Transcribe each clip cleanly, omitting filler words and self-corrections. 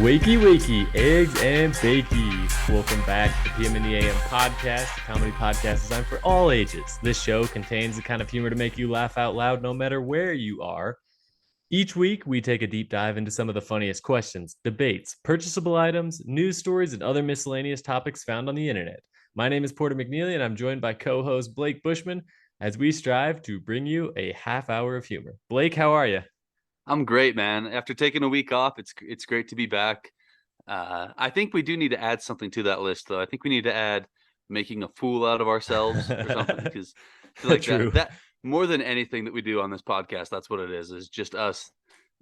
Wakey, wakey, eggs and bakey. Welcome back to PM in the AM podcast, a comedy podcast designed for all ages. This show contains the kind of humor to make you laugh out loud no matter where you are. Each week, we take a deep dive into some of the funniest questions, debates, purchasable items, news stories, and other miscellaneous topics found on the internet. My name is Porter McNeely, and I'm joined by co-host Blake Bushman as we strive to bring you a half hour of humor. Blake, how are you? I'm great, man. After taking a week off, it's great to be back. I think we do need to add something to that list, though. I think we need to add making a fool out of ourselves or something, because I feel like True. that more than anything that we do on this podcast, that's what it is just us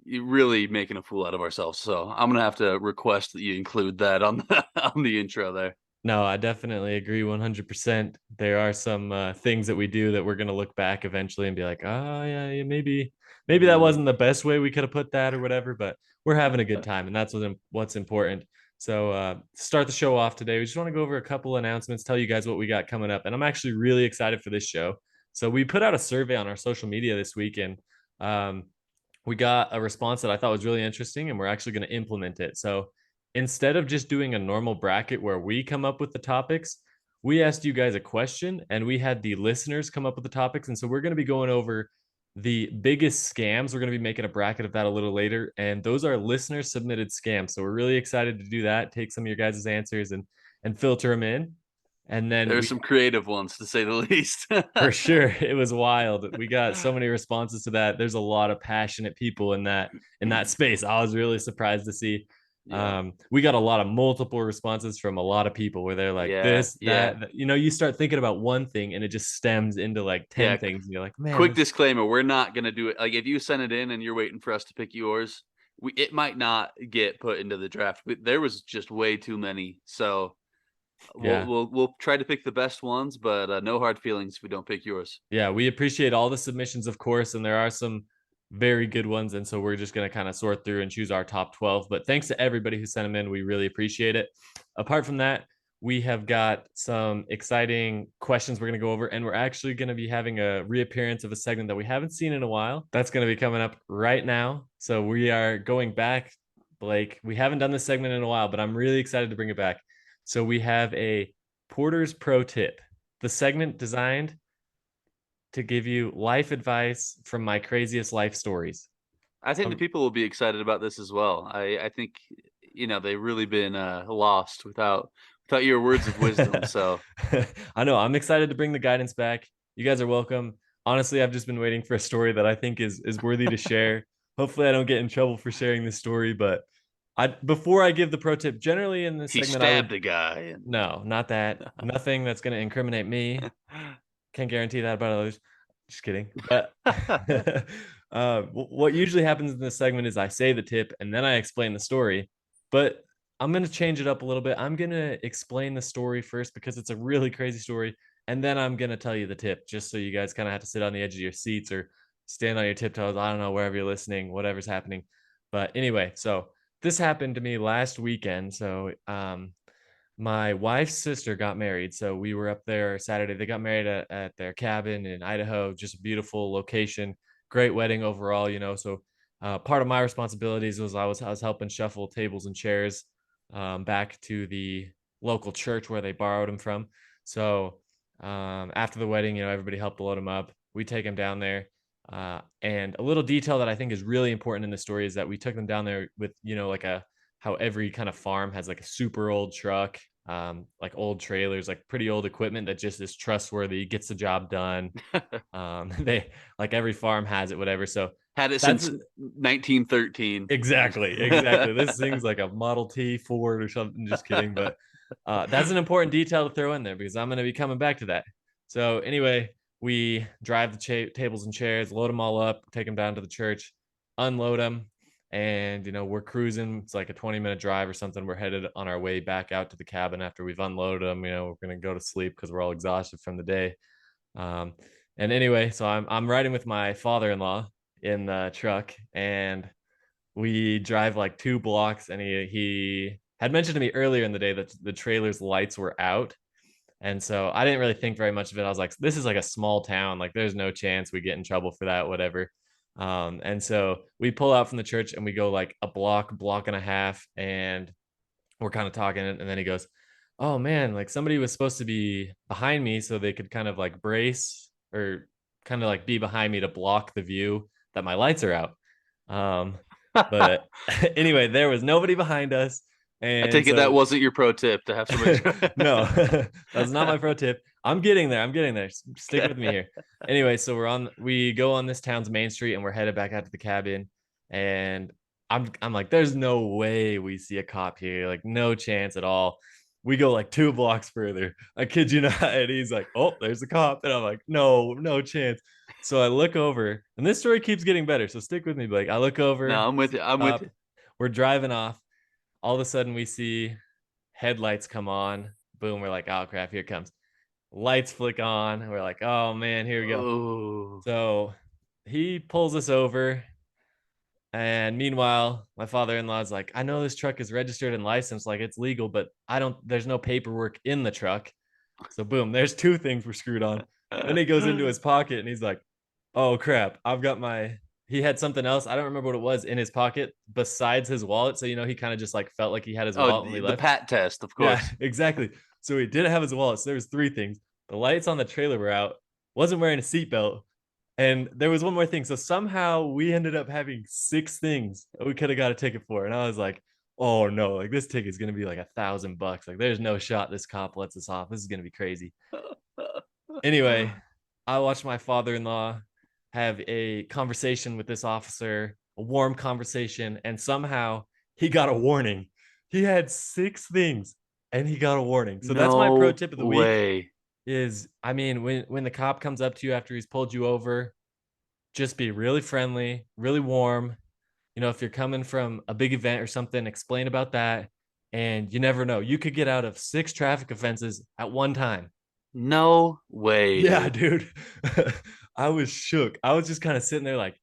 really making a fool out of ourselves. So I'm gonna have to request that you include that on the on the intro there. No, I definitely agree 100%. There are some things that we do that we're going to look back eventually and be like, oh, yeah, maybe that Yeah. wasn't the best way we could have put that or whatever, but we're having a good time, and that's what's important. So, to start the show off today, we just want to go over a couple announcements, tell you guys what we got coming up, and I'm actually really excited for this show. So, we put out a survey on our social media this week, and um, we got a response that I thought was really interesting, and we're actually going to implement it. So, instead of just doing a normal bracket where we come up with the topics, we asked you guys a question and we had the listeners come up with the topics. And so we're going to be going over the biggest scams. We're going to be making a bracket of that a little later. And those are listener submitted scams. So we're really excited to do that, take some of your guys' answers and filter them in. And then There's some creative ones, to say the least. for sure, it was wild. We got so many responses to that. There's a lot of passionate people in that space. I was really surprised to see. Yeah. We got a lot of multiple responses from a lot of people where they're like Yeah. this, Yeah. that, you start thinking about one thing and it just stems into like 10 Yeah. things. And you're like, man, Quick disclaimer, we're not gonna do it. Like, if you send it in and you're waiting for us to pick yours, it might not get put into the draft. But there was just way too many, so we'll yeah. we'll we'll try to pick the best ones, but no hard feelings if we don't pick yours. Yeah, we appreciate all the submissions, of course, and there are some very good ones. And so we're just going to kind of sort through and choose our top 12. But thanks to everybody who sent them in. We really appreciate it. Apart from that, we have got some exciting questions we're going to go over, and we're actually going to be having a reappearance of a segment that we haven't seen in a while. That's going to be coming up right now. So we are going back, Blake. We haven't done this segment in a while, but I'm really excited to bring it back. So we have a Porter's Pro Tip, the segment designed to give you life advice from my craziest life stories. I think the Um, people will be excited about this as well. I think they've really been lost without your words of wisdom. So I know I'm excited to bring the guidance back. You guys are welcome. Honestly, I've just been waiting for a story that I think is worthy to share. Hopefully, I don't get in trouble for sharing this story, but before I give the pro tip, generally in this he segment, I would stabbed a guy. no, not that. Nothing that's going to incriminate me. Can't guarantee that about others. Just kidding. But what usually happens in this segment is I say the tip and then I explain the story. But I'm going to change it up a little bit. I'm going to explain the story first because it's a really crazy story. And then I'm going to tell you the tip just so you guys kind of have to sit on the edge of your seats or stand on your tiptoes. I don't know, wherever you're listening, whatever's happening. But anyway, so this happened to me last weekend. So my wife's sister got married. So we were up there Saturday. They got married at their cabin in Idaho. Just a beautiful location. Great wedding overall. So part of my responsibilities was I was helping shuffle tables and chairs back to the local church where they borrowed them from. So after the wedding, everybody helped load them up. We take them down there. And a little detail that I think is really important in the story is that we took them down there with, like how every kind of farm has like a super old truck, like old trailers, like pretty old equipment that just is trustworthy, gets the job done. They like every farm has it, whatever. So Had it that's since 1913. exactly. This thing's like a Model T Ford or something. Just kidding, but that's an important detail to throw in there because I'm going to be coming back to that. So anyway, we drive the tables and chairs, load them all up, take them down to the church, unload them, and we're cruising. It's like a 20-minute drive or something. We're headed on our way back out to the cabin after we've unloaded them. We're going to go to sleep because we're all exhausted from the day. Um, and anyway, so I'm riding with my father-in-law in the truck, and we drive like 2 blocks, and he had mentioned to me earlier in the day that the trailer's lights were out. And so I didn't really think very much of it. I was like, this is like a small town. Like, there's no chance we get in trouble for that, whatever. And so we pull out from the church and we go like a block and a half, and we're kind of talking. And then he goes, "Oh man, like somebody was supposed to be behind me so they could kind of like brace or kind of like be behind me to block the view that my lights are out." Um, but anyway, there was nobody behind us. I And take it that so wasn't your pro tip to have somebody no, try. that's not my pro tip. I'm getting there. I'm getting there. Stick with me here. Anyway, so we go on this town's main street and we're headed back out to the cabin. And I'm like, there's no way we see a cop here. Like, no chance at all. We go like 2 blocks further. I kid you not. And he's like, oh, there's a cop. And I'm like, no, no chance. So I look over, and this story keeps getting better. So stick with me, Blake. I look over, No, I'm with you. I'm with cop. you. We're driving off. All of a sudden, we see headlights come on. Boom, we're like, oh crap, here it comes. Lights flick on. We're like, oh man, here we go. Oh, So he pulls us over. And meanwhile, my father-in-law is like, I know this truck is registered and licensed, like it's legal, but there's no paperwork in the truck. So boom, there's 2 things we're screwed on. Then he goes into his pocket and he's like, oh crap, he had something else. I don't remember what it was in his pocket besides his wallet. So, he kind of just like felt like he had his oh, wallet when we the left. Pat test, of Yeah, course. exactly. So he didn't have his wallet. So there was 3 things. The lights on the trailer were out, wasn't wearing a seatbelt, and there was one more thing. So somehow we ended up having 6 things that we could have got a ticket for. And I was like, oh no, like this ticket is gonna be like $1,000. Like there's no shot this cop lets us off. This is gonna be crazy. Anyway, I watched my father-in-law have a conversation with this officer, a warm conversation, and somehow he got a warning. He had 6 things and he got a warning. So that's my pro No tip of the week way. is, I mean, when the cop comes up to you after he's pulled you over, just be really friendly, really warm. If you're coming from a big event or something, explain about that. And you never know. You could get out of 6 traffic offenses at one time. No way, Yeah, dude. dude. I was shook. I was just kind of sitting there like,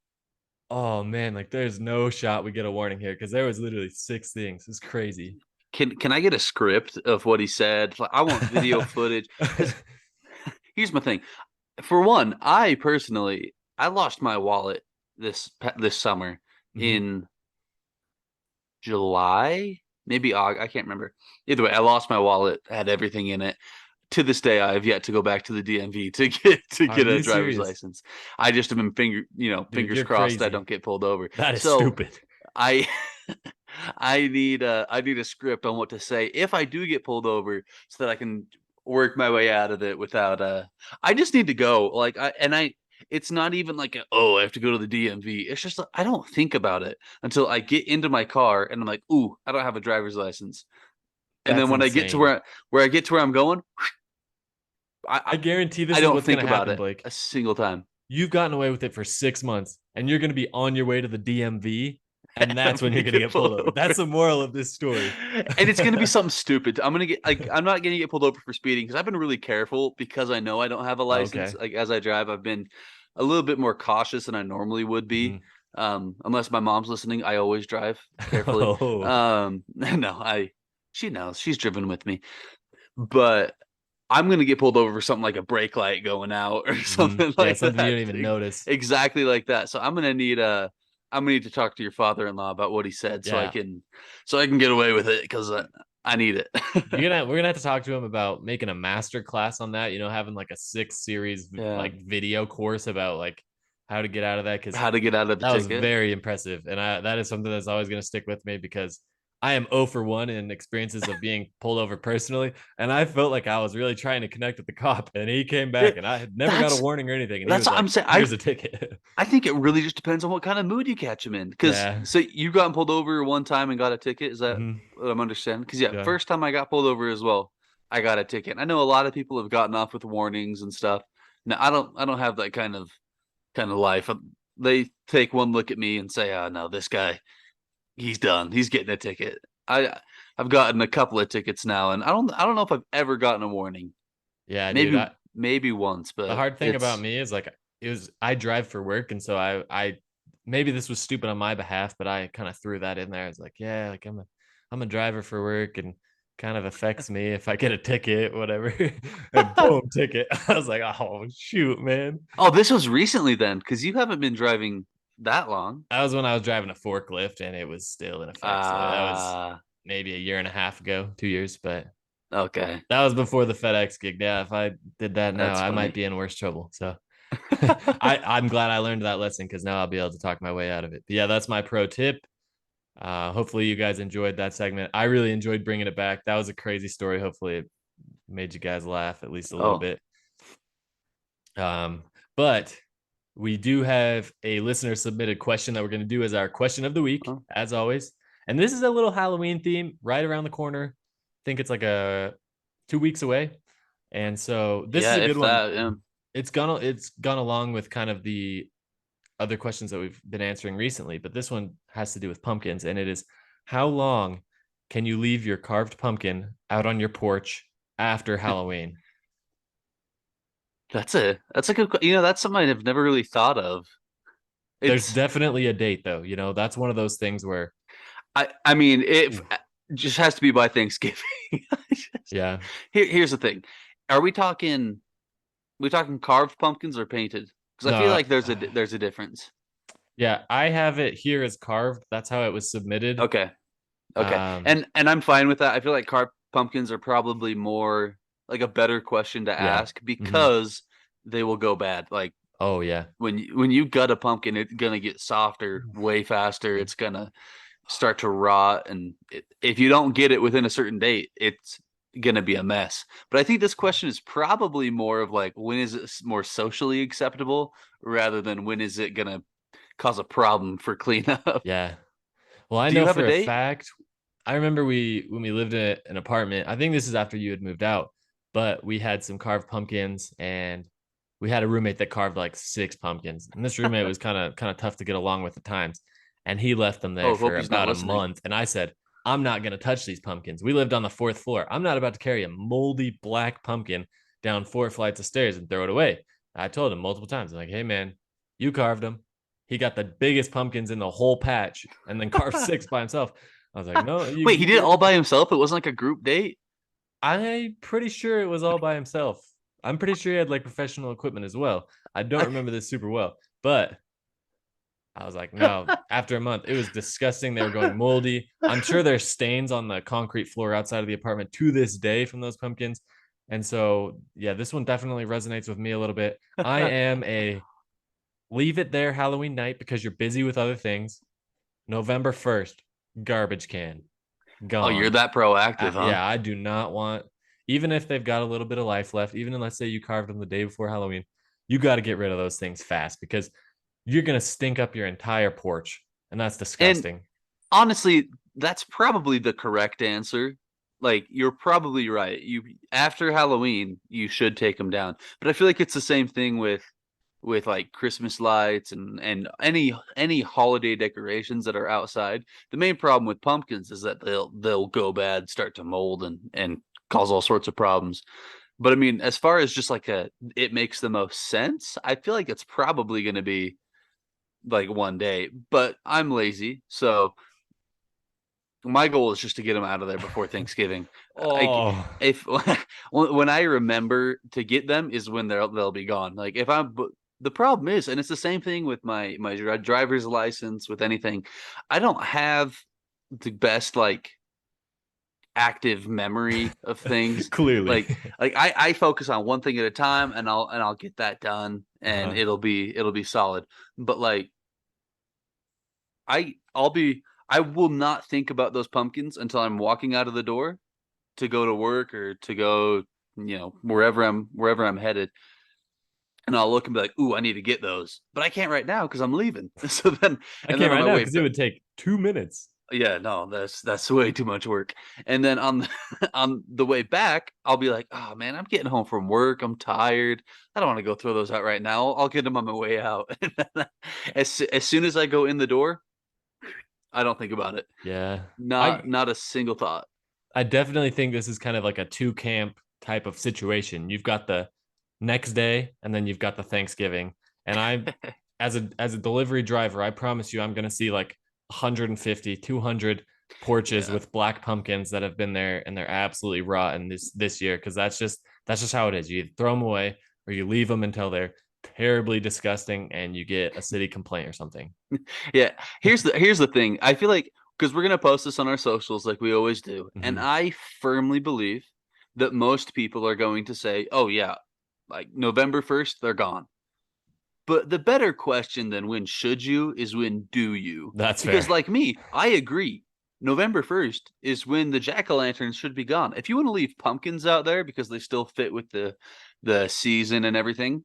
oh man, like there's no shot we get a warning here because there was literally 6 things. It's crazy. Can I get a script of what he said? Like, I want video footage. Because here's my thing. For one, I lost my wallet this summer Mhm. in July, maybe August. I can't remember. Either way, I lost my wallet, had everything in it. To this day, I have yet to go back to the DMV to Are get a you driver's serious? license. I just have been Dude, fingers you're crossed I crazy. don't get pulled over. That is So stupid. I I need a script on what to say if I do get pulled over so that I can work my way out of it without I just need to go. Like I it's not even like I have to go to the DMV. It's just I don't think about it until I get into my car and I'm like, ooh, I don't have a driver's license. And That's then when I get to insane. where I get to where I'm going, I I guarantee I this is don't what's going think to about happen, it Blake. a single time. You've gotten away with it for 6 months and you're going to be on your way to the DMV. And And I'm that's when gonna you're going to get get pulled pulled over. over. That's the moral of this story. And it's gonna be something stupid. I'm gonna get like I'm not gonna get pulled over for speeding because I've been really careful because I know I don't have a license. Okay. Like as I drive, I've been a little bit more cautious than I normally would be. Mhm. Unless my mom's listening, I always drive carefully. Oh. No, I she knows she's driven with me, but I'm gonna get pulled over for something like a brake light going out or Mhm. something Yeah, like something you that. don't even notice. Exactly like that. So I'm gonna need to talk to your father-in-law about what he said Yeah. so I can get away with it because I need it. We're gonna have to talk to him about making a master class on that, having like a 6 series Yeah. like video course about like how to get out of that, because How to get out of the that was ticket. very impressive. And that is something that's always going to stick with me because I am 0 for 1 in experiences of being pulled over personally. And I felt like I was really trying to connect with the cop. And he came Yeah, back and I had never got a that's warning or anything. And he that's was what like, I'm saying. here's a ticket. I think it really just depends on what kind of mood you catch him in. Because Yeah. so you got pulled over one time and got a ticket. Is that Hmm. what I'm understanding? Because yeah, Yeah. first time I got pulled over as well, I got a ticket. I know a lot of people have gotten off with warnings and stuff. Now I don't have that kind of life. They take one look at me and say, "Oh no, this guy, he's done. He's getting a ticket." I've gotten a couple of tickets now, and I don't know if I've ever gotten a warning. Yeah, dude. Maybe once, The but hard thing about it's me is like I drive for work, and so I maybe this was stupid on my behalf, but I kind of threw that in there. I was like, yeah, like I'm a driver for work, and kind of affects me if I get a ticket, whatever. And boom, ticket. I was like, oh shoot, man. oh, this was recently then, because you haven't been driving. that long. That was when I was driving a forklift and it was still in effect. So that was Uh maybe a year and a half ago, 2 years, but okay. that was before the FedEx gig. Yeah, if I did that now, That's I might funny. be in worse trouble. So I'm glad I learned that lesson because now I'll be able to talk my way out of it. But yeah, that's my pro tip. Hopefully you guys enjoyed that segment. I really enjoyed bringing it back. That was a crazy story. Hopefully it made you guys laugh at least a little Oh, bit. But we do have a listener submitted question that we're going to do as our question of the week, oh, as always. And this is a little Halloween theme right around the corner. I think it's like 2 weeks away. And so this is yeah, a good if one. that, yeah. It's gone along with kind of the other questions that we've been answering recently, but this one has to do with pumpkins, and it is how long can you leave your carved pumpkin out on your porch after Halloween? That's a good that's something I've never really thought of. There's It's definitely a date though. That's one of those things where I mean it oof, just has to be by Thanksgiving. yeah. Here's the thing. Are we talking carved pumpkins or painted? Because I feel No, like there's a difference. yeah, I have it here as carved. That's how it was submitted. Okay. Okay. Um, And I'm fine with that. I feel like carved pumpkins are probably more like a better question to yeah. ask Hmm. because they will go bad. Like Oh yeah. when you gut a pumpkin, it's gonna get softer way faster. It's gonna start to rot, and if you don't get it within a certain date, it's gonna be a mess. But I think this question is probably more of like when is it more socially acceptable rather than when is it gonna cause a problem for cleanup. Yeah. Well, I Do you know have a for a date? fact, I remember when we lived in an apartment, I think this is after you had moved out, but we had some carved pumpkins and we had a roommate that carved like 6 pumpkins. And this roommate was kind of tough to get along with at times. And he left them there Oh, for hope he's not about a listening. month. And I said, I'm not going to touch these pumpkins. We lived on the fourth floor. I'm not about to carry a moldy black pumpkin down 4 flights of stairs and throw it away. I told him multiple times, like, hey, man, you carved them. He got the biggest pumpkins in the whole patch and then carved 6 by himself. I was like, no, Wait, he you did it did. all by himself? It wasn't like a group date? I'm pretty sure it was all by himself. I'm pretty sure he had like professional equipment as well. I don't remember this super well, but I was like, no, after a month, it was disgusting. They were going moldy. I'm sure there's stains on the concrete floor outside of the apartment to this day from those pumpkins. And so, yeah, this one definitely resonates with me a little bit. I am a leave it there Halloween night because you're busy with other things. November 1st, garbage can, Oh, you're gone. that proactive, huh? Yeah, I do not want, even if they've got a little bit of life left, even if let's say you carved them the day before Halloween, you got to get rid of those things fast because you're going to stink up your entire porch. And that's And disgusting. honestly, that's probably the correct answer. Like you're probably right. You after Halloween, you should take them down. But I feel like it's the same thing with like Christmas lights and any holiday decorations that are outside. The main problem with pumpkins is that they'll go bad, start to mold and cause all sorts of problems. But I mean, as far as just like a it makes the most sense, I feel like it's probably going to be like one day. But I'm lazy, so my goal is just to get them out of there before Thanksgiving. Like Oh, if when I remember to get them is when they'll be gone. Like if I'm the problem is, and it's the same thing with my driver's license with anything. I don't have the best like active memory of things. clearly. Like I focus on one thing at a time and I'll get that done and Uh-huh. it'll be solid. But like I'll be I will not think about those pumpkins until I'm walking out of the door to go to work or to go, wherever I'm headed. And I'll look and be like, "Ooh, I need to get those," but I can't right now because I'm leaving. So then, I and then can't on right my now way because it back, would take 2 minutes. yeah, no, that's way too much work. And then on the on the way back, I'll be like, "Oh man, I'm getting home from work. I'm tired. I don't want to go throw those out right now. I'll get them on my way out." As soon as I go in the door, I don't think about it. Yeah. I Not a single thought. I definitely think this is kind of like a two camp type of situation. You've got the next day and then you've got the Thanksgiving. And I as a delivery driver, I promise you I'm going to see like 150, 200 porches Yeah. with black pumpkins that have been there and they're absolutely rotten this year because that's just how it is. You either throw them away or you leave them until they're terribly disgusting and you get a city complaint or something. Yeah. Here's the thing. I feel like because we're gonna post this on our socials like we always do, and Mhm. I firmly believe that most people are going to say, "Oh yeah, like November 1st, they're gone." But the better question than when should you is when do you? That's Because fair. like me, I agree. November 1st is when the jack-o'-lanterns should be gone. If you want to leave pumpkins out there because they still fit with the season and everything,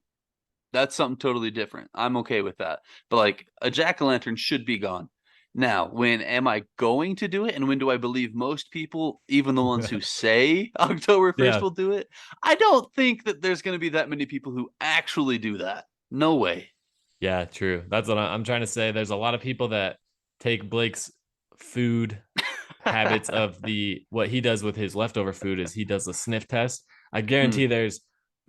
that's something totally different. I'm okay with that. But like a jack-o'-lantern should be gone. Now, when am I going to do it? And when do I believe most people, even the ones who say October 1st Yeah. will do it? I don't think that there's going to be that many people who actually do that. No way. Yeah, true. That's what I'm trying to say. There's a lot of people that take Blake's food habits of the what he does with his leftover food is he does the sniff test. I Hmm. guarantee there's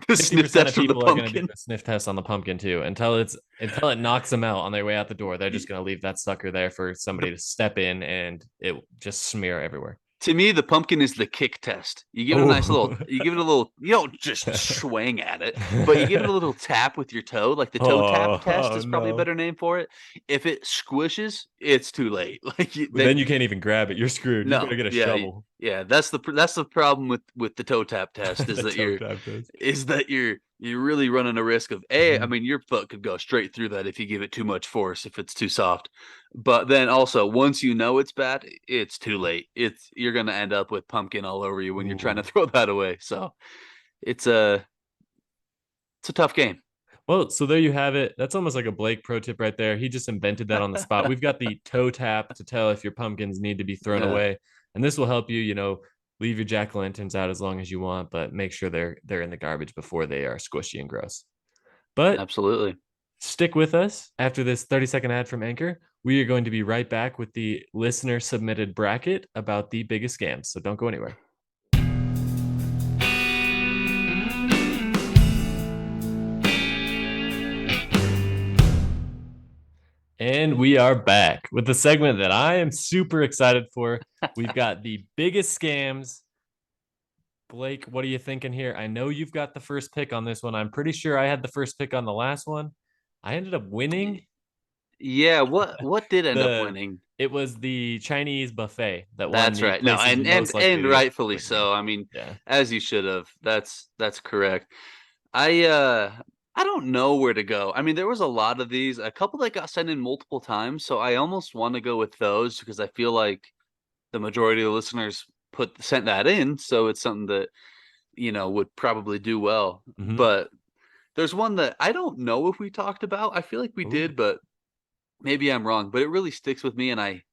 The sniff 50% of test of the people are going to do pumpkin. the sniff test on the pumpkin too until it knocks them out on their way out the door. They're just going to leave that sucker there for The somebody to step in and it just smear everywhere. To me, the pumpkin is the kick test. You give it a nice Oh. little, you give it a little, you don't just swing at it, but you give it a little tap with your toe. Like the toe tap Oh, test oh is probably a no. better name for it. If it squishes, it's too late. Like Then you can't even grab it. You're screwed. You better no, get a yeah, shovel. yeah. That's the problem with the toe tap test is The that toe tap test. you're really running a risk of I Mhm. mean, your foot could go straight through that if you give it too much force if it's too soft. But then also, once you know it's bad, it's too late. You're gonna end up with pumpkin all over you when you're trying to Ooh. throw that away. So it's a it's a tough game. Well, so there you have it. That's almost like a Blake pro tip right there. He just invented that on the spot. We've got the toe tap to tell if your pumpkins need to be thrown Yeah, away. And this will help you, leave your jack-o'-lanterns out as long as you want, but make sure they're in the garbage before they are squishy and gross. But absolutely. stick with us after this 30-second ad from Anchor. We are going to be right back with the listener submitted bracket about the biggest scams. So don't go anywhere. And we are back with the segment that I am super excited for. We've got the biggest scams. Blake, what are you thinking here? I know you've got the first pick on this one. I'm pretty sure I had the first pick on the last one. I ended up winning. Yeah, what did end up The winning? It was the Chinese buffet that won That's the right. No, places most likely and to get rightfully poisoning. so. I mean, Yeah. as you should have. That's correct. I don't know where to go. I mean, there was a lot of these, a couple that got sent in multiple times, so I almost want to go with those because I feel like the majority of the listeners put sent that in, so it's something that, would probably do well. Mm-hmm. But there's one that I don't know if we talked about. I feel like we Ooh, did, but maybe I'm wrong, but it really sticks with me and I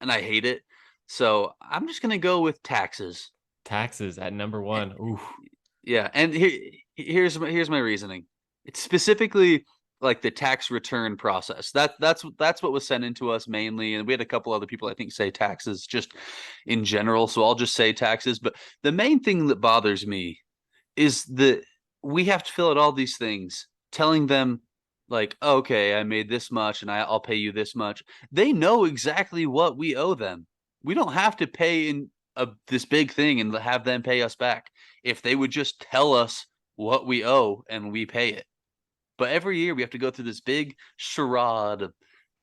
hate it. So, I'm just going to go with taxes. taxes at number Eh, one. Ooh. Yeah, and here's my reasoning. It's specifically like the tax return process. That's what was sent into us mainly, and we had a couple other people I think say taxes just in general. So I'll just say taxes. But the main thing that bothers me is that we have to fill out all these things, telling them like, okay, I made this much, and I'll pay you this much. They know exactly what we owe them. We don't have to pay in this big thing and have them pay us back. If they would just tell us what we owe and we pay it. But every year we have to go through this big charade of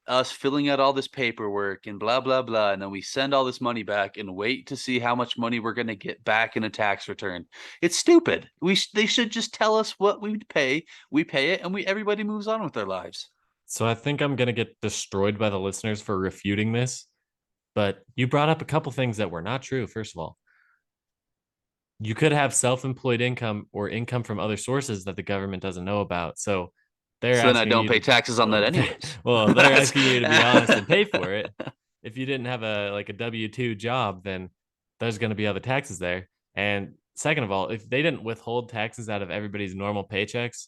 us filling out all this paperwork and blah blah blah, and then we send all this money back and wait to see how much money we're going to get back in a tax return. It's stupid. They should just tell us what we pay it, and we everybody moves on with their lives. So I think I'm gonna get destroyed by the listeners for refuting this. But you brought up a couple things that were not true. First of all, you could have self-employed income or income from other sources that the government doesn't know about. So they're So then I asking don't you pay to, taxes on that well, anyways. well, they're That's asking you to be honest and pay for it. If you didn't have a W-2 job, then there's going to be other taxes there. And second of all, if they didn't withhold taxes out of everybody's normal paychecks,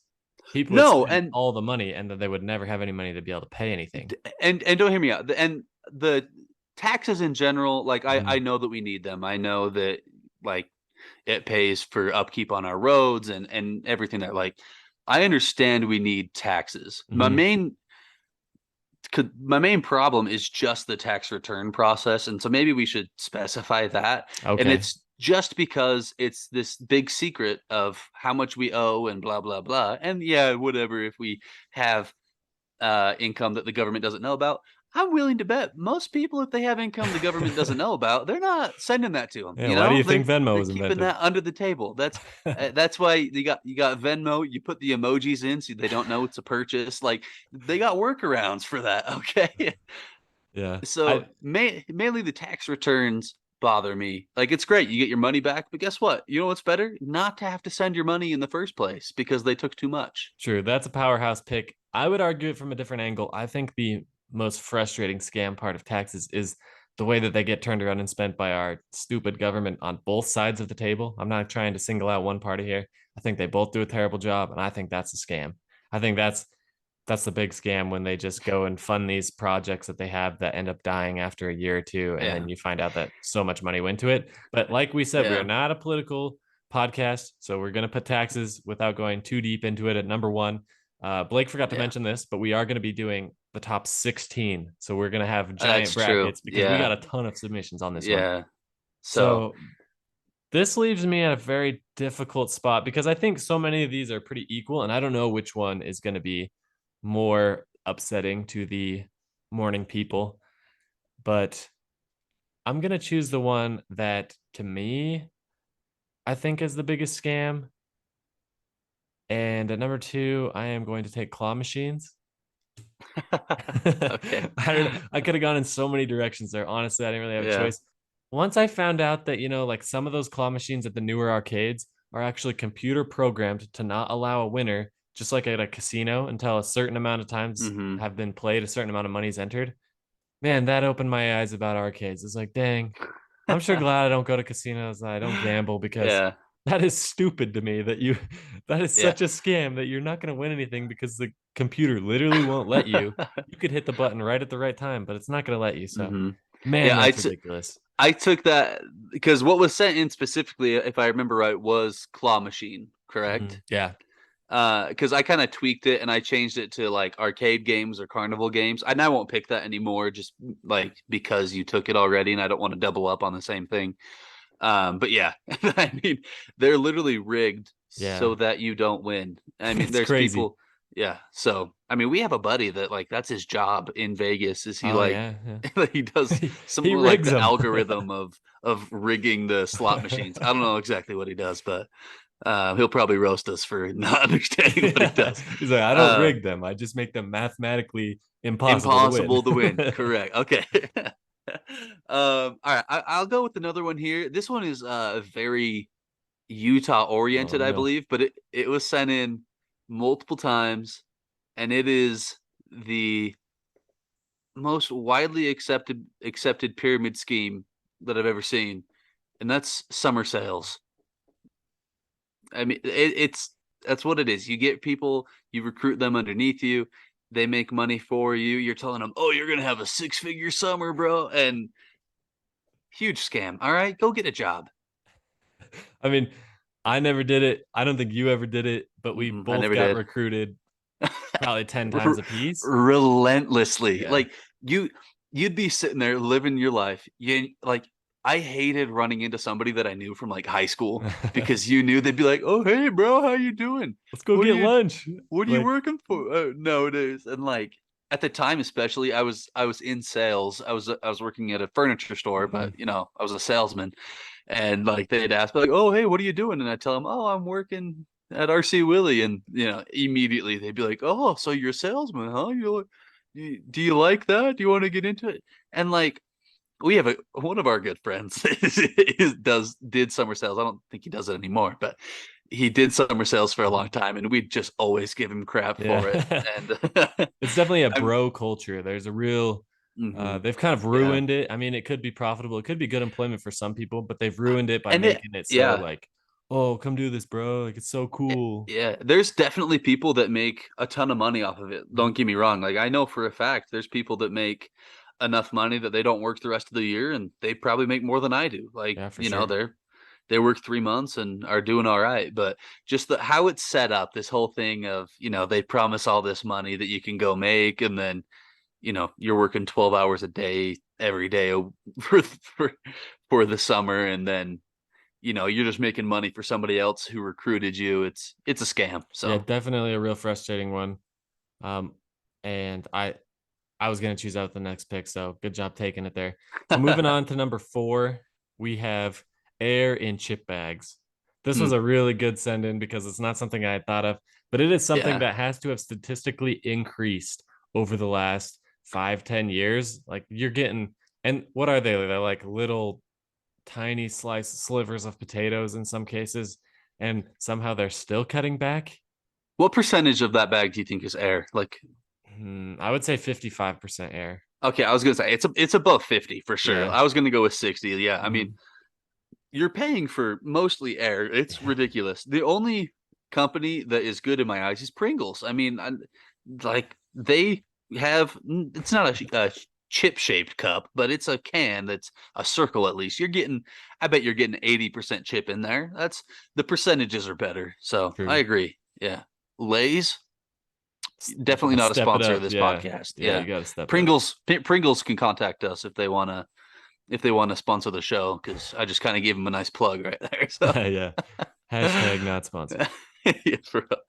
people would no, spend and all the money and then they would never have any money to be able to pay anything. and don't hear me out. And the taxes in general, like I Mhm. know that we need them. I know that like it pays for upkeep on our roads and everything that like I understand we need taxes. Mhm. My main problem is just the tax return process, and so maybe we should specify that. And Okay. just because it's this big secret of how much we owe and blah blah blah. And yeah, whatever, if we have income that the government doesn't know about, I'm willing to bet most people, if they have income the government doesn't know about, they're not sending that to them. Yeah, why do you think Venmo They're was keeping invented? that under the table. That's why you got Venmo. You put the emojis in so they don't know it's a purchase. Like, they got workarounds for that. Okay. Yeah. So I mainly the tax returns bother me. Like, it's great, you get your money back, but guess what? You know what's better? Not to have to send your money in the first place because they took too much. True. That's a powerhouse pick. I would argue it from a different angle. I think the most frustrating scam part of taxes is the way that they get turned around and spent by our stupid government on both sides of the table. I'm not trying to single out one party here. I think they both do a terrible job, and I think that's a scam. I think that's the big scam, when they just go and fund these projects that they have that end up dying after a year or two, and Yeah. then you find out that so much money went to it. But like we said, we are Yeah. not a political podcast, so we're going to put taxes without going too deep into it at number one. Blake forgot to Yeah. mention this, but we are going to be doing the top 16. So we're going to have giant That's true. brackets because we got Yeah. a ton of submissions on this one. Yeah. So, So this leaves me at a very difficult spot because I think so many of these are pretty equal, and I don't know which one is going to be more upsetting to the morning people. But I'm going to choose the one that, to me, I think is the biggest scam. And at number two, I am going to take claw machines. okay. I don't know. I could have gone in so many directions there. Honestly, I didn't really have a Yeah. choice. Once I found out that, like some of those claw machines at the newer arcades are actually computer programmed to not allow a winner, just like at a casino, until a certain amount of times Hmm. have been played, a certain amount of money is entered. Man, that opened my eyes about arcades. It's like, dang, I'm sure glad I don't go to casinos and I don't gamble, because Yeah. that is stupid to me that is Yeah. such a scam that you're not going to win anything because the computer literally won't let you. You could hit the button right at the right time, but it's not going to let you. So, Hmm. man, Yeah. that's ridiculous. I took that because what was sent in specifically, if I remember right, was claw machine, correct? Yeah. Because I kind of tweaked it and I changed it to like arcade games or carnival games. And I won't pick that anymore, just like because you took it already, and I don't want to double up on the same thing. But yeah, I mean, they're literally rigged Yeah. so that you don't win. I mean, It's there's crazy. people. Yeah. So I mean, we have a buddy that, like, that's his job in Vegas. Is he Oh, like yeah. Yeah. he does some He of like rigs the them. algorithm of rigging the slot machines. I don't know exactly what he does, but he'll probably roast us for not understanding what he Yeah. does. He's like, I don't Uh, rig them. I just make them mathematically impossible to win. Impossible to win. Correct. Okay. All right. I'll go with another one here. This one is very Utah Oh, oriented, I no. believe, but it was sent in multiple times, and it is the most widely accepted pyramid scheme that I've ever seen, and that's summer sales. I mean, it's that's what it is. You get people, you recruit them underneath you, they make money for you. You're telling them, "Oh, you're gonna have a six-figure summer, bro," and huge scam. All right, go get a job. I mean, I never did it. I don't think you ever did it, but we I both never got did. recruited probably 10 times a piece. Relentlessly. Yeah. Like, you'd be sitting there living your life. You like, I hated running into somebody that I knew from like high school, because you knew they'd be like, "Oh, hey, bro, how you doing? Let's go What are get you lunch. what are you Like, working for nowadays?" And like, at the time, especially, I was in sales. I was working at a furniture store, mhm. but I was a salesman, and like they'd ask me like, "Oh, hey, what are you doing?" And I tell them, "Oh, I'm working at RC Willie," and immediately they'd be like, "Oh, so you're a salesman, huh? Do you like that? Do you want to get into it?" And like, we have one of our good friends did summer sales. I don't think he does it anymore, but he did summer sales for a long time, and we'd just always give him crap Yeah. for it. And It's definitely a I'm, bro culture. There's a real, mhm, they've kind of yeah, ruined it. I mean, it could be profitable, it could be good employment for some people, but they've ruined it by and making it so yeah. like, oh, come do this, bro. Like, it's so cool. Yeah, there's definitely people that make a ton of money off of it. Mhm. Don't get me wrong. Like, I know for a fact there's people that make enough money that they don't work the rest of the year, and they probably make more than I do. Like, Yeah, for sure. they work 3 months and are doing all right. But just how it's set up, this whole thing of, they promise all this money that you can go make, and then, you're working 12 hours a day every day for for the summer, and then you're just making money for somebody else who recruited you. It's a scam. Yeah, So definitely a real frustrating one. Um, and I was gonna choose out the next pick, so good job taking it there. So moving on to number 4, we have air in chip bags. This was Hmm, a really good send in because it's not something I had thought of, but it is something yeah. that has to have statistically increased over the last 5-10 years. Like you're getting, and what are they? They're like little tiny slivers of potatoes in some cases, and somehow they're still cutting back. What percentage of that bag do you think is air? Like, I would say 55% air. okay, I was gonna say it's above 50 for sure. Yeah. I was gonna go with 60. Yeah, I mean, Mhm. you're paying for mostly air. It's Yeah. ridiculous. The only company that is good in my eyes is Pringles. I mean, like they have it's not a chip shaped cup, but it's a can that's a circle at least. I bet you're getting 80% chip in there. That's the percentages are better. So I True. agree. Yeah. Lay's definitely not a Step it sponsor of up. this Yeah. podcast. Yeah, Yeah. you got to step it up. Pringles can contact us if they want to sponsor the show, because I just kind of gave them a nice plug right there. So Yeah. Hashtag not sponsored. yeah, for real.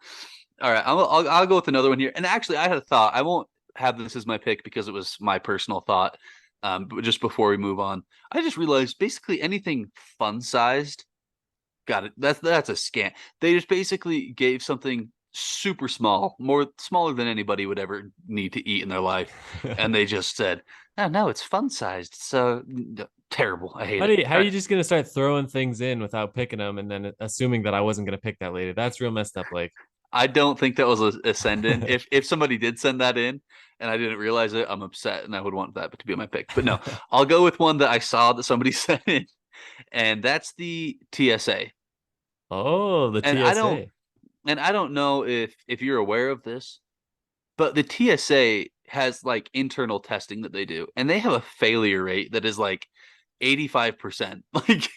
All right, I'll go with another one here. And actually, I had a thought. I won't have this as my pick because it was my personal thought. But just before we move on, I just realized basically anything fun sized, got it. That's a scam. They just basically gave something super small, more smaller than anybody would ever need to eat in their life, and they just said, "Oh no, it's fun sized." So terrible. I hate it. How are All you right. just gonna start throwing things in without picking them and then assuming that I wasn't gonna pick that later? That's real messed up, Blake. I don't think that was a send in. If somebody did send that in and I didn't realize it, I'm upset and I would want that to be my pick. But no, I'll go with one that I saw that somebody sent in, and that's the TSA. Oh, the And I don't TSA. and I don't know if you're aware of this, but the TSA has like internal testing that they do, and they have a failure rate that is like 85%. Like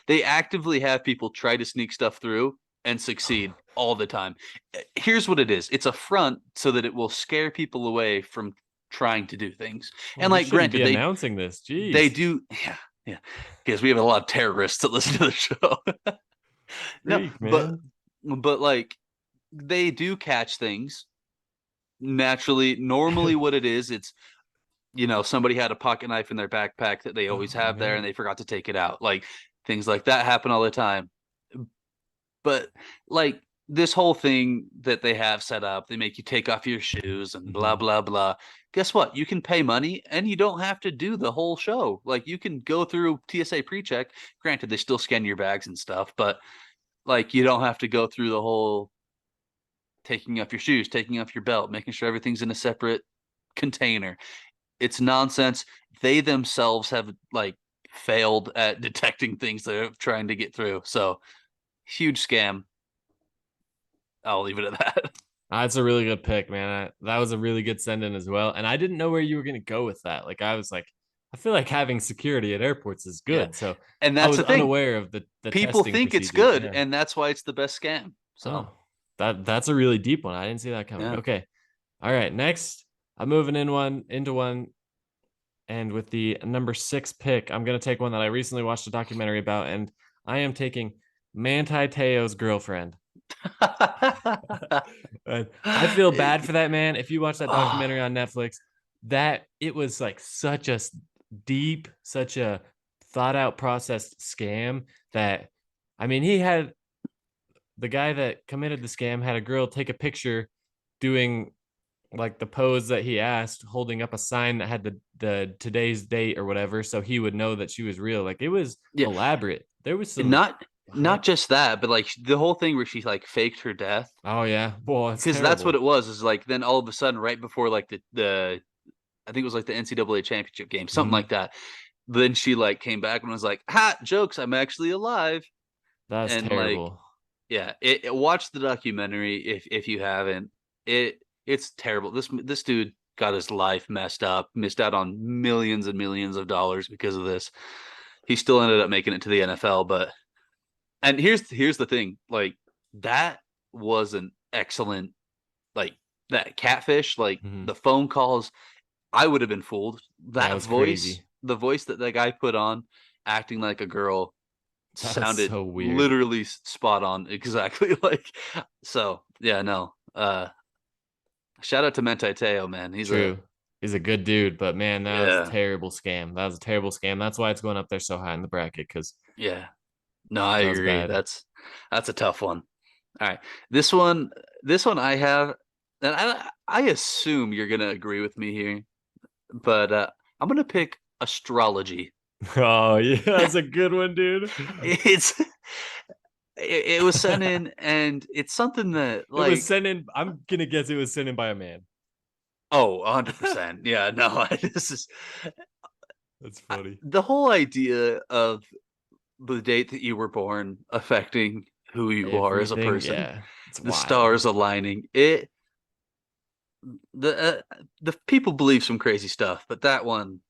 they actively have people try to sneak stuff through and succeed all the time. Here's what it is. It's a front so that it will scare people away from trying to do things. Well, And you like shouldn't be granted, announcing this. they Jeez. do yeah. Because we have a lot of terrorists that listen to the show. No, Freak, but man. like they do catch things naturally. Normally what it is, it's somebody had a pocket knife in their backpack that they always Oh have there and man. they forgot to take it out. Like things like that happen all the time. But like this whole thing that they have set up, they make you take off your shoes and blah Mhm. blah blah. Guess what? You can pay money and you don't have to do the whole show. Like you can go through TSA pre-check. Granted, they still scan your bags and stuff, but like you don't have to go through the whole taking off your shoes, taking off your belt, making sure everything's in a separate container. It's nonsense. They themselves have like failed at detecting things they're trying to get through. So huge scam. I'll leave it at that. That's a really good pick, man. That was a really good send in as well. And I didn't know where you were going to go with that. Like, I was like, I feel like having security at airports is Yeah. good. So And I that's was the thing. unaware of the People testing think it's procedures. good, Yeah. and that's why it's the best scam. So Oh, that's a really deep one. I didn't see that coming. yeah. Okay. All right. Next, I'm moving into one. And with the number 6 pick, I'm going to take one that I recently watched a documentary about. And I am taking Manti Te'o's girlfriend. I feel bad for that man. If you watch that Oh, documentary on Netflix, that it was like such a deep, such a thought out, processed scam that, I mean, he had the guy that committed the scam had a girl take a picture doing like the pose that he asked, holding up a sign that had the today's date or whatever, so he would know that she was real. Like it was yeah. elaborate. There was some Not behind. just that, but like the whole thing where she like faked her death, Oh yeah, boy, it's because that's what terrible. it was. Is like then all of a sudden, right before like the I think it was like the NCAA championship game, something Mm-hmm. like that. Then she like came back and was like, "Ha, jokes! I'm actually alive." That's And like, terrible. yeah, watch the documentary if you haven't. It's terrible. This dude got his life messed up, missed out on millions and millions of dollars because of this. He still ended up making it to the NFL, but and here's the thing, like that was an excellent like that catfish, like Mm-hmm. the phone calls. I would have been fooled. That That was voice, crazy. the voice that that guy put on, acting like a girl, That's sounded so weird. literally spot on, exactly. Like, so yeah, no. Shout out to Mentai Teo, man. He's a True. He's a good dude, but man, that was a yeah, terrible scam. That was a terrible scam. That's why it's going up there so high in the bracket because yeah. No, I that was agree. bad. That's a tough one. All right, this one, this one I have, and I assume you're gonna agree with me here, but I'm gonna pick astrology. Oh, yeah, that's a good one, dude. It's it was sent in, and it's something that It was like sent in. I'm gonna guess it was sent in by a man. oh, 100%. Yeah, no, this is That's funny. the whole idea of the date that you were born affecting who you are as a Everything, person, yeah, it's the wild. stars aligning. The people believe some crazy stuff, but that one's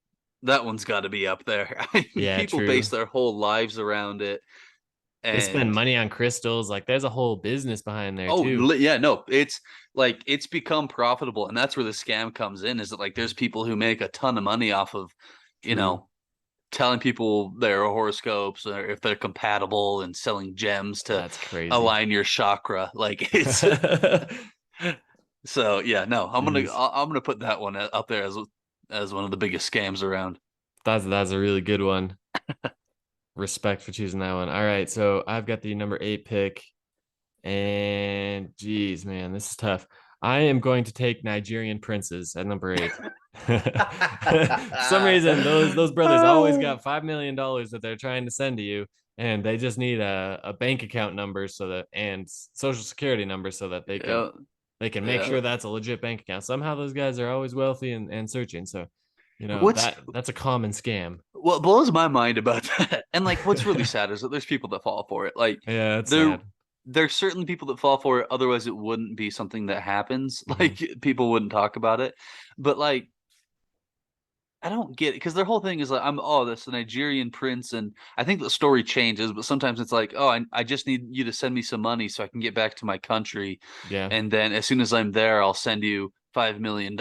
got to be up there. I mean, Yeah, people true. base their whole lives around it, They spend and money on crystals. Like, there's a whole business behind there oh too. yeah, no, it's like it's become profitable, and that's where the scam comes in. Is that like there's people who make a ton of money off of, you True. know, telling people their horoscopes or if they're compatible and selling gems to That's crazy. align your chakra. Like it's so yeah, no, Jeez. I'm gonna put that one up there as one of the biggest scams around. That's a really good one. Respect for choosing that one. All right, so I've got the number 8 pick, and geez, man, this is tough. I am going to take Nigerian princes at number 8. For some reason, those brothers always got $5 million that they're trying to send to you, and they just need a bank account number so that and social security number so that Yeah, they can make yeah. sure that's a legit bank account. Somehow those guys are always wealthy and searching. So, What's that's a common scam. what blows my mind about that, and like what's really sad is that there's people that fall for it. Like Yeah, it's there sad. there's certainly people that fall for it, otherwise it wouldn't be something that happens. Hmm. Like people wouldn't talk about it. But like I don't get it because their whole thing is like I'm oh that's a Nigerian prince, and I think the story changes, but sometimes it's like oh I just need you to send me some money so I can get back to my country, Yeah, and then as soon as I'm there I'll send you $5 million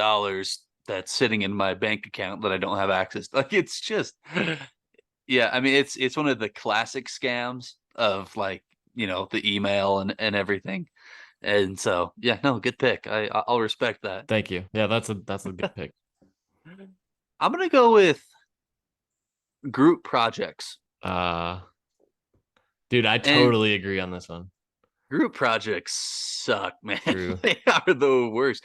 that's sitting in my bank account that I don't have access to. Like it's just yeah, I mean it's one of the classic scams of like the email and everything, and so yeah, no, good pick. I'll respect that. thank you. Yeah, that's a good pick. I'm gonna go with group projects. Uh, dude, I And totally agree on this one. group projects suck, man. True. They are the worst.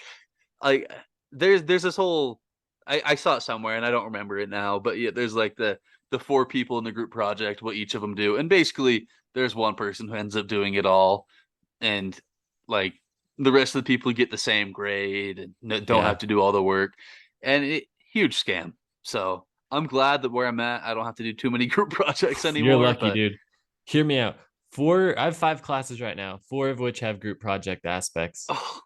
Like there's this whole I saw it somewhere and I don't remember it now, but yeah, there's like the four people in the group project, what each of them do. And basically there's one person who ends up doing it all, and like the rest of the people get the same grade and don't Yeah, have to do all the work. And huge scam. So I'm glad that where I'm at, I don't have to do too many group projects you're anymore. lucky, But dude. Hear me out. I have 5 classes right now, 4 of which have group project aspects. oh,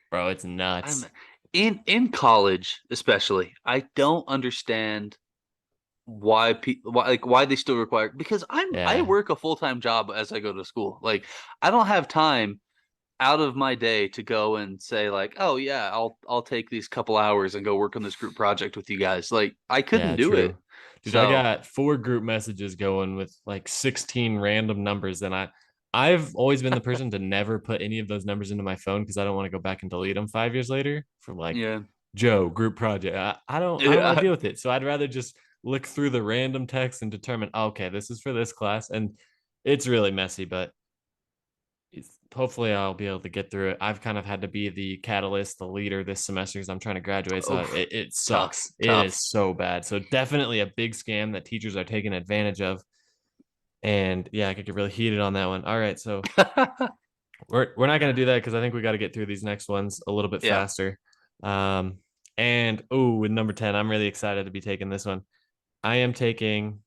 Bro, it's I'm nuts. in college, especially. I don't understand why people why they still require because I Yeah, work a full-time job as I go to school. Like I don't have time out of my day to go and say like, "Oh yeah, I'll take these couple hours and go work on this group project with you guys." Like I couldn't yeah, do it. true. Dude, I So, got 4 group messages going with like 16 random numbers, and I've always been the person to never put any of those numbers into my phone because I don't want to go back and delete them 5 years later for like yeah. Joe group project. I don't want to Yeah. deal with it. So I'd rather just look through the random text and determine, oh, okay, this is for this class. And it's really messy, but hopefully I'll be able to get through it. I've kind of had to be the catalyst, the leader this semester because I'm trying to graduate. So Oof. it Tough, sucks. It is tough. so bad. So definitely a big scam that teachers are taking advantage of. And yeah, I could get really heated on that one. All right, so we're not going to do that because I think we got to get through these next ones a little bit Yeah. faster. Um, and oh, with number 10, I'm really excited to be taking this one. I am taking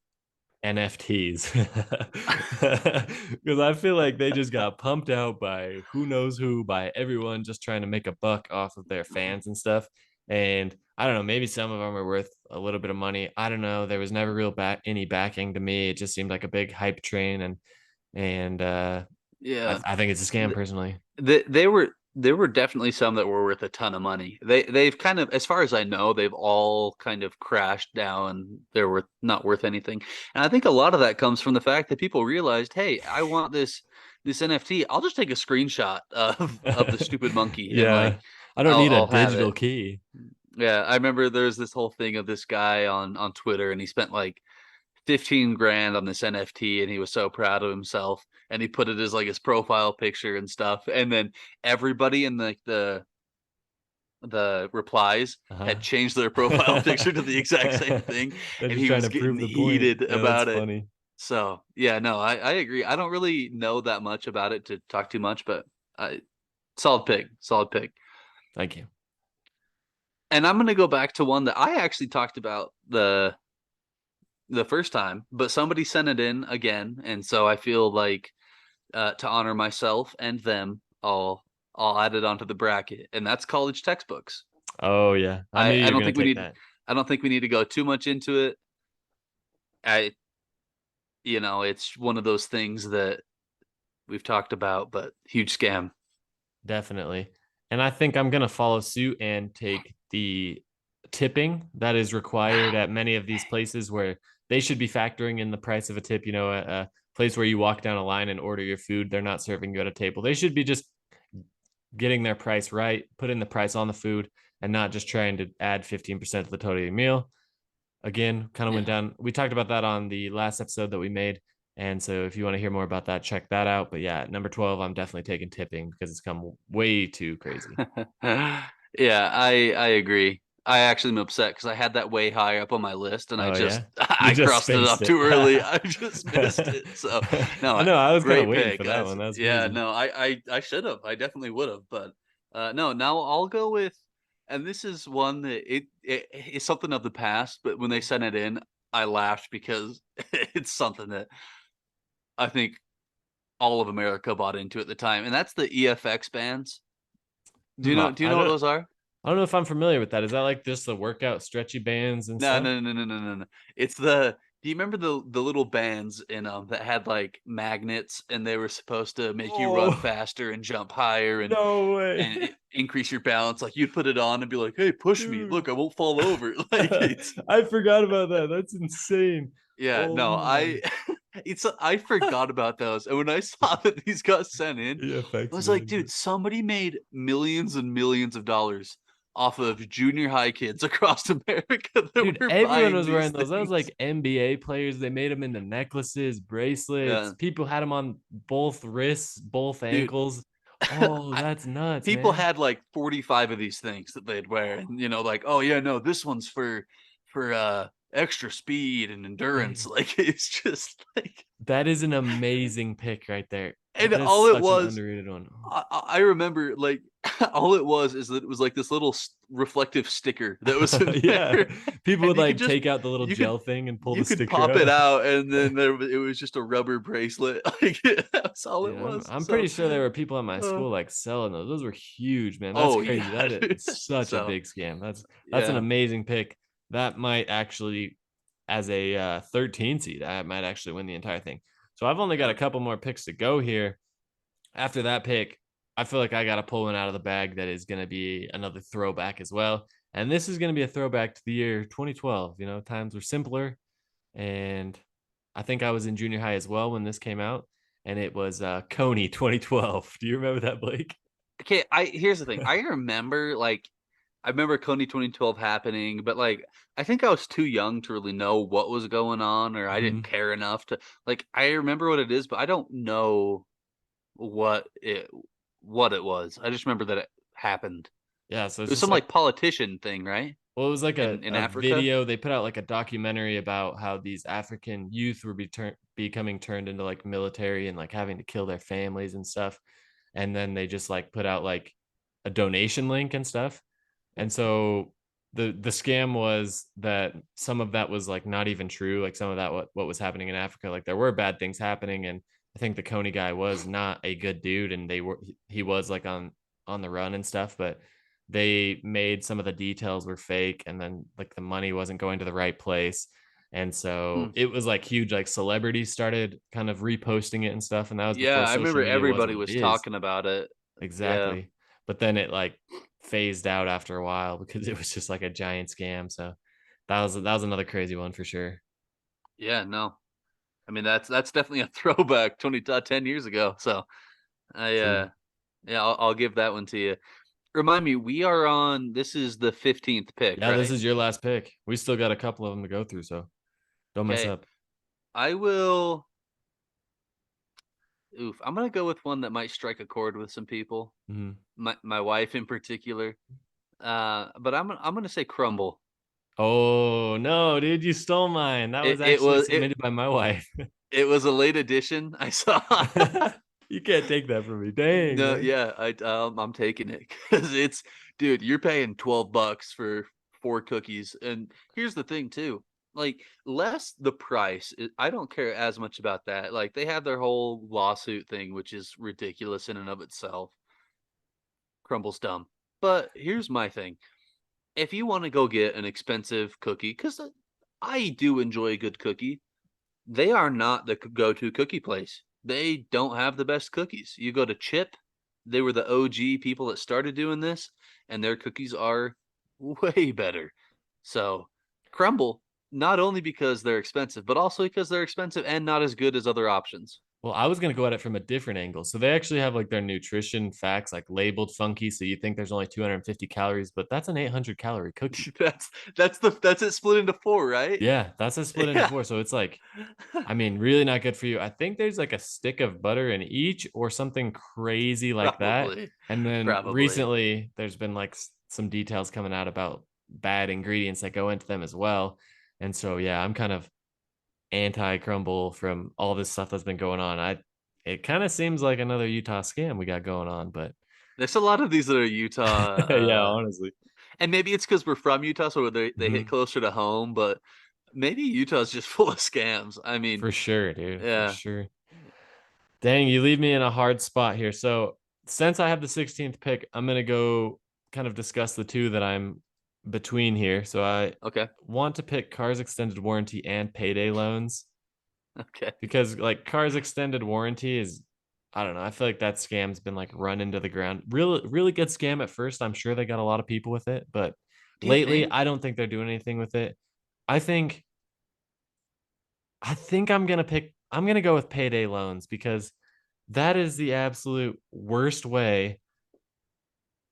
NFTs because I feel like they just got pumped out by who knows who, by everyone just trying to make a buck off of their fans and stuff. And I don't know, maybe some of them are worth a little bit of money. I don't know. There was never any backing to me. It just seemed like a big hype train, and Yeah. I think it's a scam personally. They were. There were definitely some that were worth a ton of money. They've kind of, as far as I know, they've all kind of crashed down. They're worth not worth anything. And I think a lot of that comes from the fact that people realized, hey, I want this NFT. I'll just take a screenshot of the stupid monkey and Yeah. like I don't need a I'll have digital it. key. Yeah, I remember there's this whole thing of this guy on Twitter, and he spent like 15 grand on this NFT, and he was so proud of himself, and he put it as like his profile picture and stuff. And then everybody in the replies Uh-huh. had changed their profile picture to the exact same thing, They're and just he trying was to getting prove the point. heated Yeah, that's about it. funny. So yeah, no, I agree. I don't really know that much about it to talk too much, but solid pick, solid pick. Thank you. And I'm gonna go back to one that I actually talked about the first time, but somebody sent it in again, and so I feel like to honor myself and them, I'll add it onto the bracket, and that's college textbooks. Oh yeah. I knew I you were don't gonna think we take need that. I don't think we need to go too much into it. I it's one of those things that we've talked about, but huge scam. Definitely. And I think I'm gonna follow suit and take the tipping that is required at many of these places where they should be factoring in the price of a tip. A place where you walk down a line and order your food, they're not serving you at a table. They should be just getting their price right, putting the price on the food, and not just trying to add 15% to the total of your meal. Again, kind of went Yeah. down. We talked about that on the last episode that we made. And so if you want to hear more about that, check that out. But yeah, number 12, I'm definitely taking tipping because it's come way too crazy. Yeah, I agree. I actually am upset because I had that way high up on my list, and I Oh just yeah. You I just crossed it spaced off it. too early. I just missed it. So I no, know. I was kind of great waiting for pick. that one. That's Yeah, crazy. no, I should have. I definitely would have. But no, now I'll go with, and this is one that it's something of the past. But when they sent it in, I laughed because it's something that I think all of America bought into at the time, and that's the EFX bands. Hmm, Do you know what those are? I don't know if I'm familiar with that. Is that like just the workout stretchy bands and No, stuff? no, no, no, no, no, no. It's the Do you remember the little bands in that had like magnets, and they were supposed to make you run Oh, faster and jump higher no way. increase your balance? Like you'd put it on and be like, "Hey, push me. Dude. Look, I won't fall over." Like it's I forgot about that. That's insane. yeah, Oh no, my. I forgot about those. And when I saw that these got sent in, I EFX was like, bands. dude, somebody made millions and millions of dollars off of junior high kids across America that Dude, were everyone buying was wearing these those. That was things. like NBA players. They made them into necklaces, bracelets. Yeah, People had them on both wrists, both dude. ankles. Oh, I, that's nuts, People man. had like 45 of these things that they'd wear, and like, oh yeah, no, this one's for extra speed and endurance. Dude, Like it's just like, that is an amazing pick right there. and That is all it such an was, underrated one. I remember like all it was is that it was like this little reflective sticker that was in Yeah. there, People and would like take out the little you could gel thing and pull you the could sticker pop it out. out, and then it was just a rubber bracelet. Like that's all it Yeah, I'm was. I'm pretty So, sure there were people at my uh, school like selling those. Those were huge, man. That's oh crazy. yeah, That is dude. such a So big scam. That's an yeah. amazing pick. That might actually, as a 13 seed, I might actually win the entire thing. So I've only got Yeah. a couple more picks to go here. After that pick, I feel like I got to pull one out of the bag that is going to be another throwback as well. And this is going to be a throwback to the year 2012. Times were simpler, and I think I was in junior high as well when this came out, and it was Coney 2012. Do you remember that, Blake? Okay, I here's the thing. I remember Coney 2012 happening, but like I think I was too young to really know what was going on, or I didn't Mhm. care enough to like I remember what it is, but I don't know what it what it was. I just remember that it happened. Yeah, so It it's was just some like, like politician thing, right? well, it was like In a Africa. video. They put out like a documentary about how these African youth were becoming turned into like military and like having to kill their families and stuff. And then they just like put out like a donation link and stuff. And so the scam was that some of that was like not even true. Like some of that what was happening in Africa, like there were bad things happening, and I think the Coney guy was not a good dude, and he was like on the run and stuff, but they made some of the details were fake, and then like the money wasn't going to the right place. And Hmm. so it was like huge, like celebrities started kind of reposting it and stuff. And that was Yeah, before I social remember media was everybody what it was is. talking about it. Yeah. Exactly. but then it like phased out after a while because it was just like a giant scam. So that was another crazy one for sure. Yeah, no. I mean, that's definitely a throwback 10 years ago. So I True. yeah, I'll give that one to you. Remind me, we are on this is the 15th pick, Yeah, this right? is your last pick. We still got a couple of them to go through, so don't mess Okay. up. I will I'm gonna go with one that might strike a chord with some people. Mhm. My wife in particular. But I'm gonna say crumble. Oh no, dude, you stole mine. That was It it actually was submitted by my wife. it was a late edition. I saw. You can't take that from me. Dang, No, man. yeah, I'm taking it because it's dude, you're paying $12 for 4 cookies, and here's the thing too, like, less the price, I don't care as much about that, like, they have their whole lawsuit thing, which is ridiculous in and of itself. Crumble's dumb. But here's my thing, if you wanna go get an expensive cookie, 'cause I do enjoy a good cookie, they are not the go-to cookie place. They don't have the best cookies. You go to Chip, they were the OG people that started doing this, and their cookies are way better. So, Crumble, not only because they're expensive, but also because they're expensive and not as good as other options. Well, I was gonna go at it from a different angle. So they actually have like their nutrition facts like labeled funky, so you think there's only 250 calories, but that's an 800 calorie cookie. That's that's it split into 4, right? Yeah, that's a split into Yeah. four. So it's like, I mean, really not good for you. I think there's like a stick of butter in each or something crazy like that. Probably. And then Probably. recently, there's been like some details coming out about bad ingredients that go into them as well. And so, yeah, I'm kind of anti crumble from all this stuff that's been going on. It kind of seems like another Utah scam we got going on, but There's a lot of these that are Utah, yeah, honestly. and maybe it's because 'cause we're from Utah, so they hit Mhm. closer to home, but maybe Utah's just full of scams. I mean, For sure, dude, for yeah. sure. Dang, you leave me in a hard spot here. So, since I have the 16th pick, I'm gonna go kind of discuss the two that I'm between here. So, I Okay. want to pick Cars Extended Warranty and Payday Loans Okay. because, like, Cars Extended Warranty is, I don't know, I feel like that scam's been like run into the ground. Really good scam at first. I'm sure they got a lot of people with it, but Do you lately, think? I don't think they're doing anything with it. I think I'm gonna go with Payday Loans because that is the absolute worst way.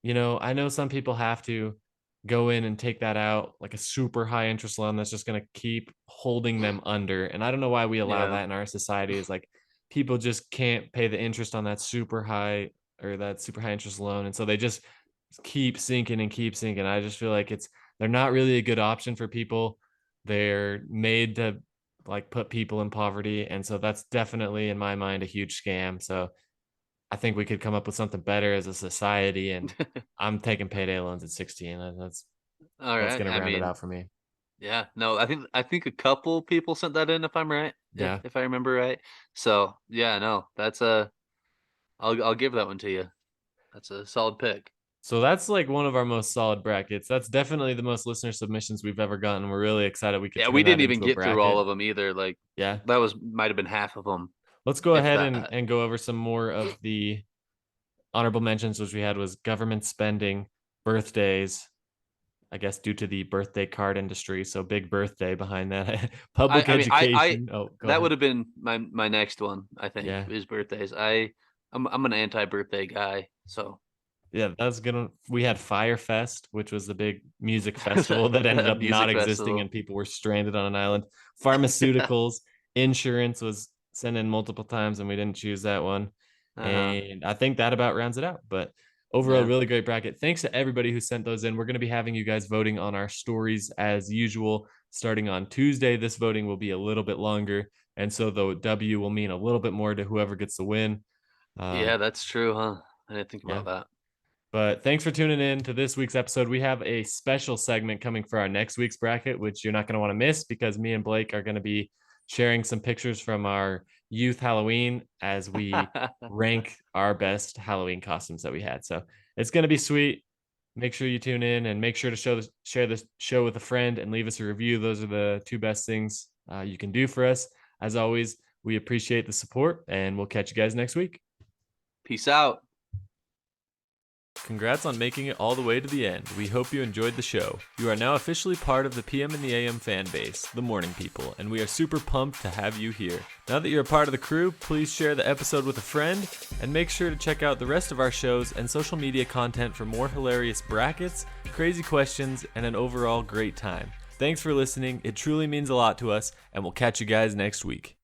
I know some people have to go in and take that out like a super high interest loan that's just going to keep holding them under. And I don't know why we allow Yeah. that in our society is like people just can't pay the interest on that super high interest loan. And so they just keep sinking and keep sinking. I just feel like they're not really a good option for people. They're made to like put people in poverty. And so that's definitely in my mind a huge scam. So I think we could come up with something better as a society, and I'm taking payday loans at 16. That's Alright. gonna I round it mean, out for me. yeah. No, I think a couple people sent that in if I'm right, Yeah. if I remember right. So, yeah, no, that's a I'll give that one to you. That's a solid pick. So that's like one of our most solid brackets. That's definitely the most listener submissions we've ever gotten. We're really excited we could Yeah, we turn that didn't even into a get through all bracket. of them either, like, Yeah. that was might have been half of them, Let's go if ahead and, that. and go over some more of the honorable mentions, which we had was government spending, birthdays, I guess due to the birthday card industry. So big birthday behind that. Public I mean, I education. Oh, go that ahead. would have been my next one, I think, Yeah. is birthdays. I'm an anti-birthday guy, so Yeah, that's gonna we had Firefest, which was the big music festival that ended a up not music existing and festival. people were stranded on an island. Pharmaceuticals, insurance was sent in multiple times and we didn't choose that one. Uh-huh. And I think that about rounds it out. But overall, Yeah. really great bracket. Thanks to everybody who sent those in. We're going to be having you guys voting on our stories as usual starting on Tuesday. This voting will be a little bit longer. And so the W will mean a little bit more to whoever gets the win. Yeah, Um, that's true, huh? I didn't think yeah. about that. But thanks for tuning in to this week's episode. We have a special segment coming for our next week's bracket, which you're not going to want to miss because me and Blake are going to be sharing some pictures from our youth Halloween as we rank our best Halloween costumes that we had. So it's going to be sweet. Make sure you tune in and make sure to share this show with a friend and leave us a review. Those are the two best things you can do for us. As always, we appreciate the support and we'll catch you guys next week. Peace out. Congrats on making it all the way to the end. We hope you enjoyed the show. You are now officially part of the PM and the AM fan base, the morning people, and we are super pumped to have you here. Now that you're a part of the crew, please share the episode with a friend, and make sure to check out the rest of our shows and social media content for more hilarious brackets, crazy questions, and an overall great time. Thanks for listening. It truly means a lot to us, and we'll catch you guys next week.